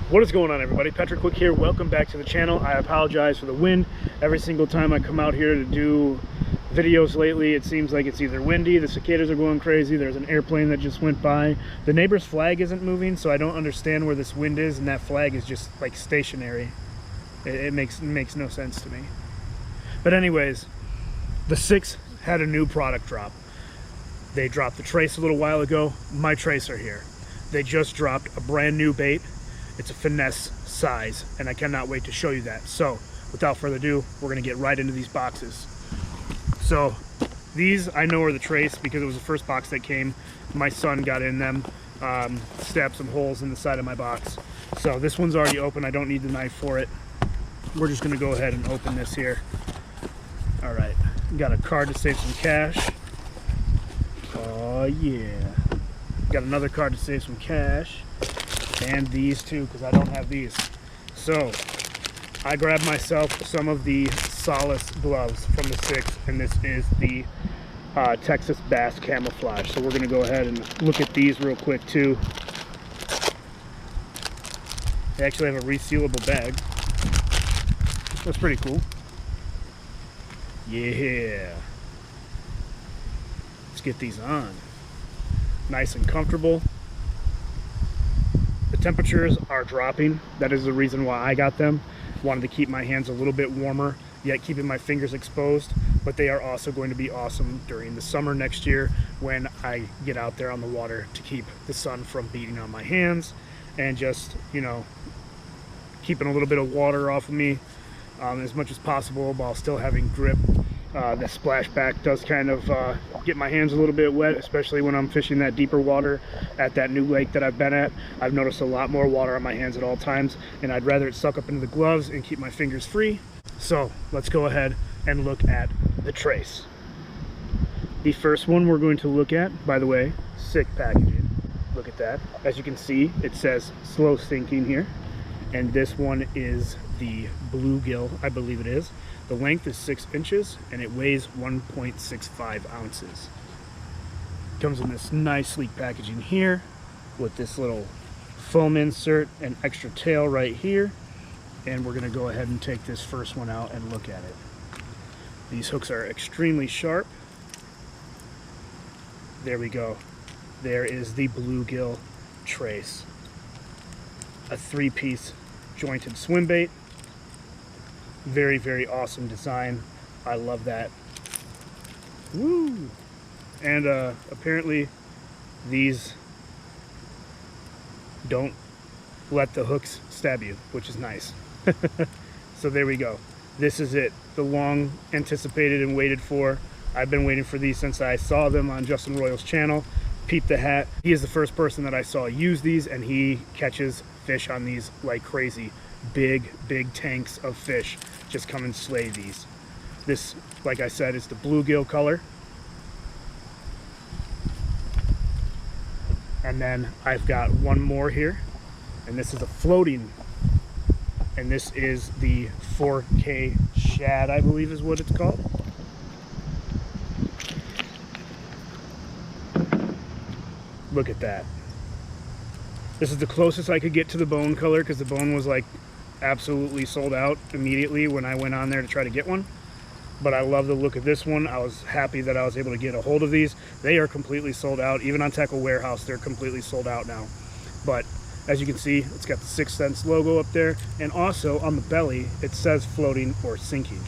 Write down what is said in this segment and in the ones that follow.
What is going on, everybody? Patrick Quick here. Welcome back to the channel. I apologize for the wind. Every single time I come out here to do videos lately, it seems like it's either windy, the cicadas are going crazy, there's an airplane that just went by. The neighbor's flag isn't moving, so I don't understand where this wind is, and that flag is just like stationary. It makes no sense to me. But anyways, the Six had a new product drop. They dropped the Trace a little while ago. My Trace are here. They just dropped a brand new bait. It's a finesse size, and I cannot wait to show you that. So without further ado, we're gonna get right into these boxes. So these I know are the Trace because it was the first box that came. My son got in them, stabbed some holes in the side of my box. So this one's already open. I don't need the knife for it. We're just gonna go ahead and open this here. All right, got a card to save some cash. Oh yeah. Got another card to save some cash. And these two, because I don't have these. So I grabbed myself some of the Solace Gloves from the Six, and this is the Texas Bass Camouflage. So we're going to go ahead and look at these real quick too. They actually have a resealable bag. That's pretty cool. Yeah. Let's get these on. Nice and comfortable. The temperatures are dropping. That is the reason why I got them. Wanted to keep my hands a little bit warmer, yet keeping my fingers exposed. But they are also going to be awesome during the summer next year when I get out there on the water to keep the sun from beating on my hands and just, you know, keeping a little bit of water off of me as much as possible while still having grip. The splashback does kind of get my hands a little bit wet, especially when I'm fishing that deeper water at that new lake that I've been at. I've noticed a lot more water on my hands at all times, and I'd rather it suck up into the gloves and keep my fingers free. So let's go ahead and look at the Trace. The first one we're going to look at, by the way, sick packaging. Look at that. As you can see, it says slow sinking here, and this one is the Bluegill, I believe it is. The length is 6 inches and it weighs 1.65 ounces. Comes in this nice sleek packaging here with this little foam insert and extra tail right here. And we're gonna go ahead and take this first one out and look at it. These hooks are extremely sharp. There we go. There is the Bluegill Trace. A 3-piece jointed swim bait. Very, very awesome design. I love that. Woo! And apparently these don't let the hooks stab you, which is nice. So there we go. This is it. The long anticipated and waited for. I've been waiting for these since I saw them on Justin Royal's channel. Peep the Hat. He is the first person that I saw use these, and he catches fish on these like crazy. Big tanks of fish just come and slay these. This, like I said, is the bluegill color. And then I've got one more here, and this is a floating, and this is the 4K Shad, I believe is what it's called. Look at that. This is the closest I could get to the bone color because the bone was like absolutely sold out immediately when I went on there to try to get one. But I love the look of this one. I was happy that I was able to get a hold of these. They are completely sold out. Even on Tackle Warehouse, they're completely sold out now. But as you can see, it's got the 6 cents logo up there. And also on the belly, it says floating or sinking.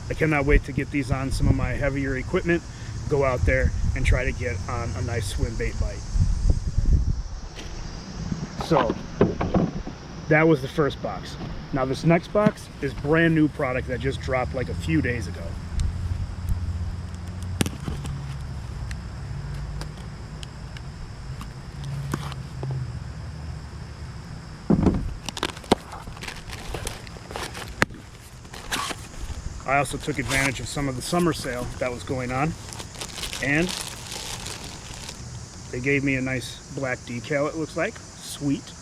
I cannot wait to get these on some of my heavier equipment, go out there and try to get on a nice swim bait bite. So that was the first box. Now this next box is brand new product that just dropped like a few days ago. I also took advantage of some of the summer sale that was going on, and they gave me a nice black decal, it looks like. Sweet.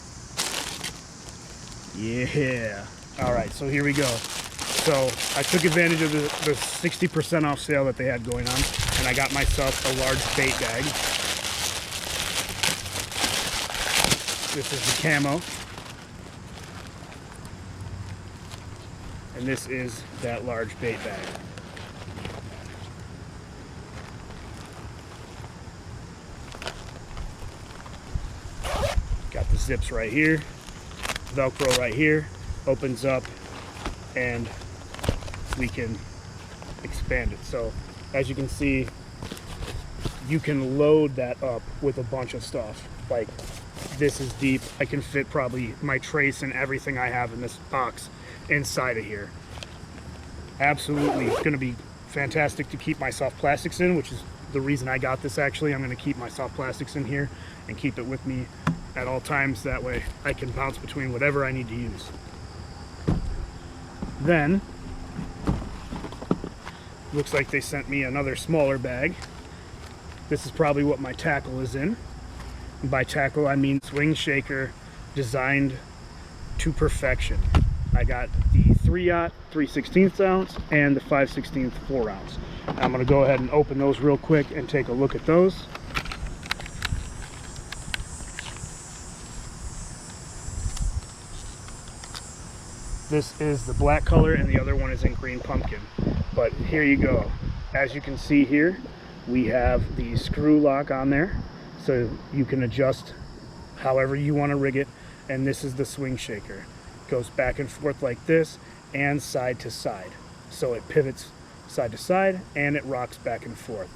Yeah. All right, so here we go. So I took advantage of the 60% off sale that they had going on, and I got myself a large bait bag. This is the camo. and this is that large bait bag. Got the zips right here, Velcro right here, opens up, and we can expand it. So as you can see, you can load that up with a bunch of stuff. Like, this is deep. I can fit probably my trace and everything I have in this box inside of here. Absolutely going to be fantastic to keep my soft plastics in, which is the reason I got this. Actually, I'm going to keep my soft plastics in here and keep it with me at all times. That way I can bounce between whatever I need to use. Then looks like they sent me another smaller bag. This is probably what my tackle is in. By tackle, I mean Swingshaker designed to perfection. I got the 3/0 3/16 ounce and the 5/16 4 ounce. I'm going to go ahead and open those real quick and take a look at those. This is the black color and the other one is in green pumpkin. But here you go. As you can see here, we have the screw lock on there, so you can adjust however you want to rig it. And this is the Swingshaker. Goes back and forth like this and side to side. So it pivots side to side and it rocks back and forth.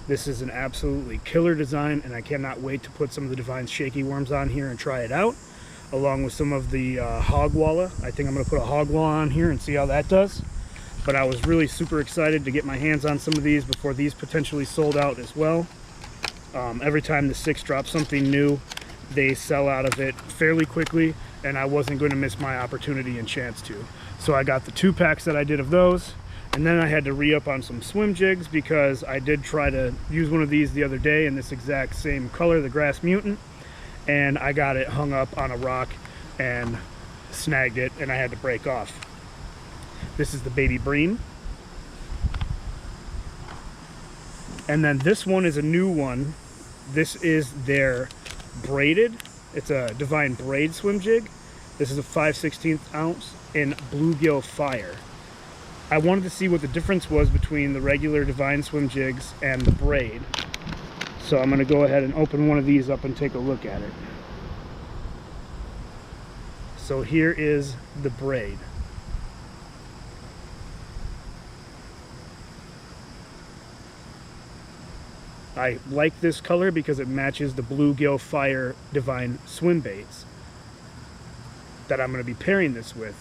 This is an absolutely killer design, and I cannot wait to put some of the Divine shaky worms on here and try it out, along with some of the hog walla. I think I'm going to put a hog walla on here and see how that does. But I was really super excited to get my hands on some of these before these potentially sold out as well. Every time the Six drops something new, they sell out of it fairly quickly, and I wasn't going to miss my opportunity and chance to. So I got the 2 packs that I did of those, and then I had to re-up on some swim jigs because I did try to use one of these the other day in this exact same color, the Grass Mutant, and I got it hung up on a rock and snagged it, and I had to break off. This is the Baby Bream. And then this one is a new one. This is their braided. It's a Divine Braid swim jig. This is a 5/16 ounce in Bluegill Fire. I wanted to see what the difference was between the regular Divine swim jigs and the braid. So I'm going to go ahead and open one of these up and take a look at it. So here is the braid. I like this color because it matches the Bluegill Fire Divine swim baits that I'm going to be pairing this with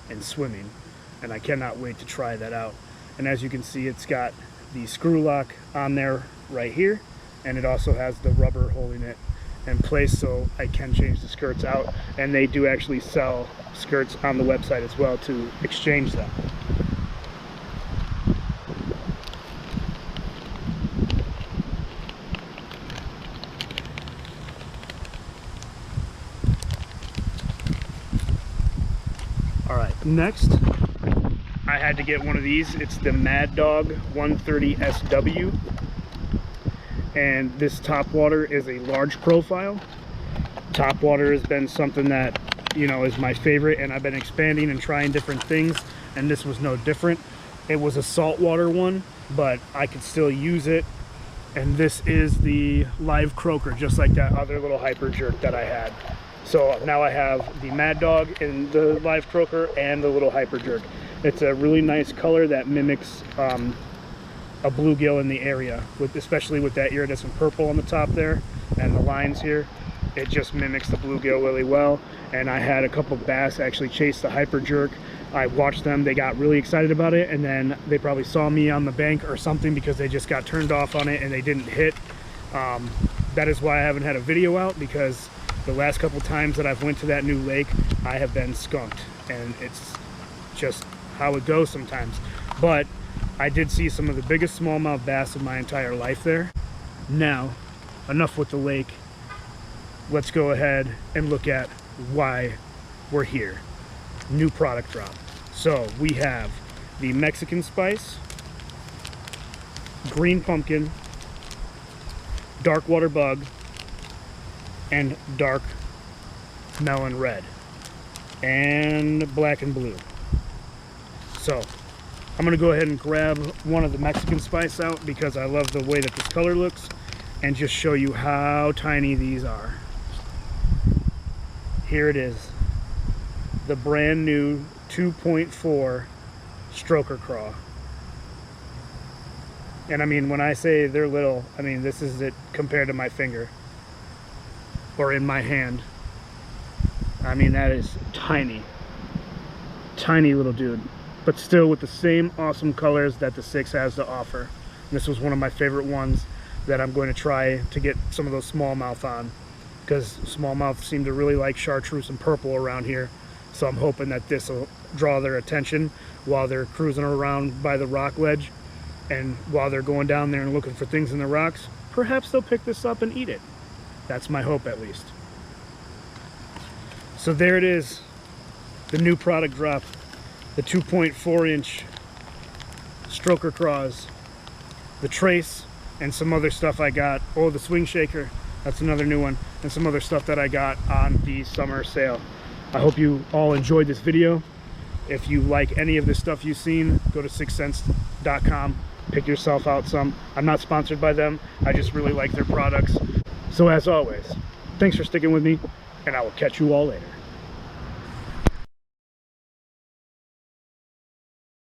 and swimming, and I cannot wait to try that out. And as you can see, it's got the screw lock on there right here, and it also has the rubber holding it in place so I can change the skirts out, and they do actually sell skirts on the website as well to exchange them. Alright, next I had to get one of these. It's the Mad Dog 130 SW, and this topwater is a large profile. Topwater has been something that, you know, is my favorite, and I've been expanding and trying different things, and this was no different. It was a saltwater one, but I could still use it. And this is the live croaker, just like that other little hyper jerk that I had. So now I have the Mad Dog in the live croaker and the little hyper jerk. It's a really nice color that mimics a bluegill in the area, especially with that iridescent purple on the top there and the lines here. It just mimics the bluegill really well. And I had a couple bass actually chase the hyper jerk. I watched them, they got really excited about it, and then they probably saw me on the bank or something because they just got turned off on it and they didn't hit. That is why I haven't had a video out, because the last couple times that I've went to that new lake, I have been skunked, and it's just how it goes sometimes. But I did see some of the biggest smallmouth bass of my entire life there. Now, enough with the lake. Let's go ahead and look at why we're here. New product drop. So we have the Mexican spice, green pumpkin, dark water bug, and dark melon red, and black and blue. So I'm gonna go ahead and grab one of the Mexican spice out because I love the way that this color looks, and just show you how tiny these are. Here it is, the brand new 2.4 Stroker Craw. And I mean, when I say they're little, I mean this is it compared to my finger or in my hand. I mean, that is tiny, tiny little dude, but still with the same awesome colors that the 6 has to offer. And this was one of my favorite ones that I'm going to try to get some of those smallmouth on, because smallmouth seem to really like chartreuse and purple around here. So I'm hoping that this will draw their attention while they're cruising around by the rock ledge, and while they're going down there and looking for things in the rocks, perhaps they'll pick this up and eat it. That's my hope, at least. So there it is, the new product drop, the 2.4-inch Stroker Craws, the Trace, and some other stuff I got. Oh, the Swingshaker, that's another new one, and some other stuff that I got on the summer sale. I hope you all enjoyed this video. If you like any of this stuff you've seen, go to sixcents.com, pick yourself out some. I'm not sponsored by them, I just really like their products. So as always, thanks for sticking with me, and I will catch you all later.